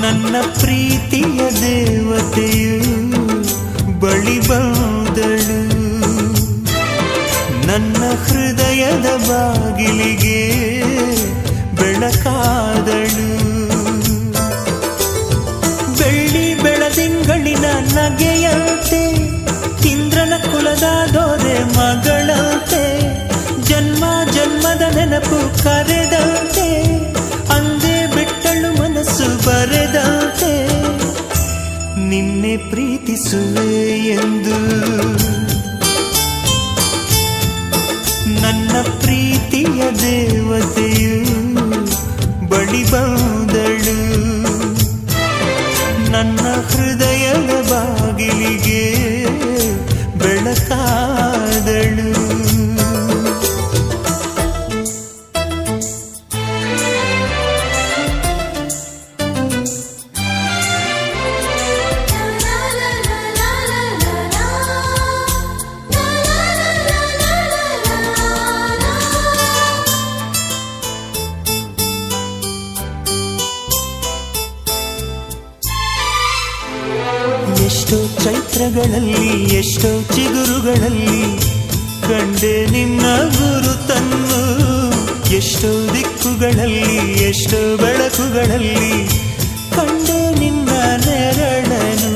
ನನ್ನ ಪ್ರೀತಿಯ ದೇವತೆಯು ಬಳಿ ಬಂದಳು, ನನ್ನ ಹೃದಯದ ಬಾಗಿಲಿಗೆ ಬೆಳಕಾದಳು. ಬೆಳ್ಳಿ ಬೆಳದಿಂಗಳಿನ ನಗೆಯಂತೆ, ಇಂದ್ರನ ಕುಲದ ದೊರೆ ಮಗಳಂತೆ, ಜನ್ಮ ಜನ್ಮದ ನೆನಪು ಕರೆದಂತೆ, ಅಂದೇ ಬಿಟ್ಟಳು ಮನಸ್ಸು ಬರೆದಂತೆ. ನಿನ್ನೆ ಪ್ರೀತಿಸುವೆ ಎಂದು ನನ್ನ ಪ್ರೀತಿಯ ದೇವತೆಯು ಬಳಿ ಬಂದಳು, ನನ್ನ ಹೃದಯದ ಬಾಗಿಲಿಗೆ ಬೆಳಕಾದಳು. ಎಷ್ಟೋ ಚೈತ್ರಗಳಲ್ಲಿ, ಎಷ್ಟೋ ಚಿಗುರುಗಳಲ್ಲಿ ಕಂಡೆ ನಿನ್ನ ಗುರುತನ್ನು, ಎಷ್ಟೋ ದಿಕ್ಕುಗಳಲ್ಲಿ, ಎಷ್ಟೋ ಬೆಳಕುಗಳಲ್ಲಿ ಕಂಡೆ ನಿನ್ನ ನೆರಳನು.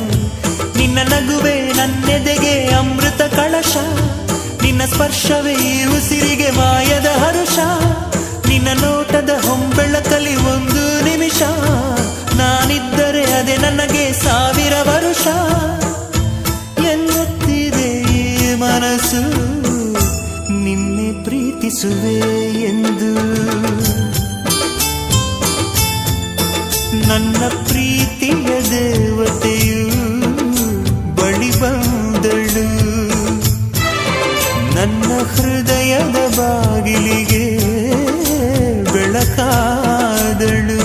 ನಿನ್ನ ನಗುವೆ ನನ್ನೆದೆಗೆ ಅಮೃತ ಕಳಶ, ನಿನ್ನ ಸ್ಪರ್ಶವೇ ಈ ಉಸಿರಿಗೆ ಮಾಯದ ಹರುಷ. ನಿನ್ನ ನೋಟದ ಹೊಂಬೆಳಕಲಿ ಒಂದು ನಿಮಿಷ, ನಾನಿದ್ದರೆ ಅದೇ ನನಗೆ 1000 ವರುಷ. ಎನ್ನುತ್ತಿದೆ ಈ ಮನಸ್ಸು ನಿನ್ನೆ ಪ್ರೀತಿಸುವೆ ಎಂದು. ನನ್ನ ಪ್ರೀತಿಯ ದೇವತೆಯು ಬಳಿ ಬಂದಳು, ನನ್ನ ಹೃದಯದ ಬಾಗಿಲಿಗೆ ಬೆಳಕಾದಳು.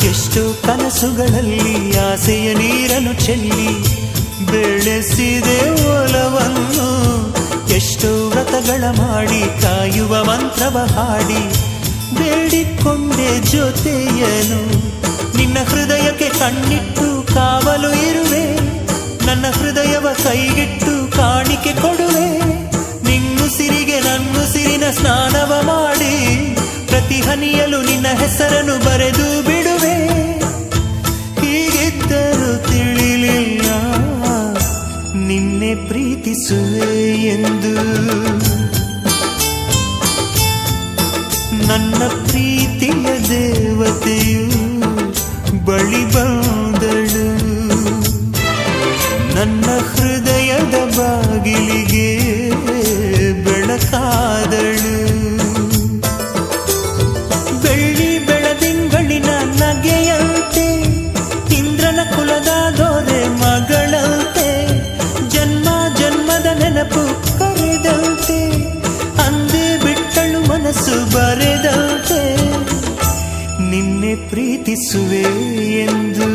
ಎಷ್ಟೋ ಕನಸುಗಳಲ್ಲಿ ಆಸೆಯ ನೀರನ್ನು ಚೆಲ್ಲಿ ಬೆಳೆಸಿದೆ ಒಲವನ್ನು, ಎಷ್ಟೋ ವ್ರತಗಳ ಮಾಡಿ ಕಾಯುವ ಮಂತ್ರವ ಹಾಡಿ ಬೇಡಿಕೊಂಡೆ ಜೊತೆಯನು. ನಿನ್ನ ಹೃದಯಕ್ಕೆ ಕಣ್ಣಿಟ್ಟು ಕಾವಲು ಇರುವೆ, ನನ್ನ ಹೃದಯವ ಕೈಗಿಟ್ಟು ಕಾಣಿಕೆ ಕೊಡುವೆ. ನಿನ್ನುಸಿರಿಗೆ ನನ್ನುಸಿರಿನ ಸ್ನಾನವ ಮಾಡಿ ಪ್ರತಿ ಹನಿಯಲು ನಿನ್ನ ಹೆಸರನ್ನು ಬರೆದು ಬಿಡುವೆ. ಹೀಗಿದ್ದರೂ ತಿಳಿಲಿಲ್ಲ ನಿನ್ನೆ ಪ್ರೀತಿಸುವೆ ಎಂದು. ನನ್ನ ಪ್ರೀತಿಯ ದೇವತೆಯು ಬಳಿ ಬಂದಳು, ನನ್ನ ಹೃದಯದ ಬಾಗಿಲಿಗೆ ಬೆಳಕಾದಳು. ಬೆಳ್ಳಿ ಬೆಳದಿಂಗಳಿನ ನಗೆಯಂತೆ, ಇಂದ್ರನ ಕುಲದ ದೊರೆ ಮಗಳಂತೆ, ಜನ್ಮ ಜನ್ಮದ ನೆನಪು ಕರೆದಂತೆ, ಅಂದೇ ಬಿಟ್ಟಳು ಮನಸ್ಸು ಬರೆದಂತೆ. ನಿನ್ನೆ ಪ್ರೀತಿಸುವೆ ಎಂದು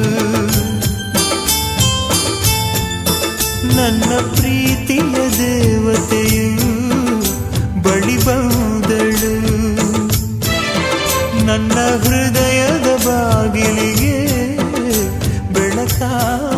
ನನ್ನ ಪ್ರೀತಿಯ ದೇವತೆಯು ಬಳಿ ಬಂದಳು, ನನ್ನ ಹೃದಯದ ಬಾಗಿಲಿಗೆ ಬೆಳಕಾದಳು.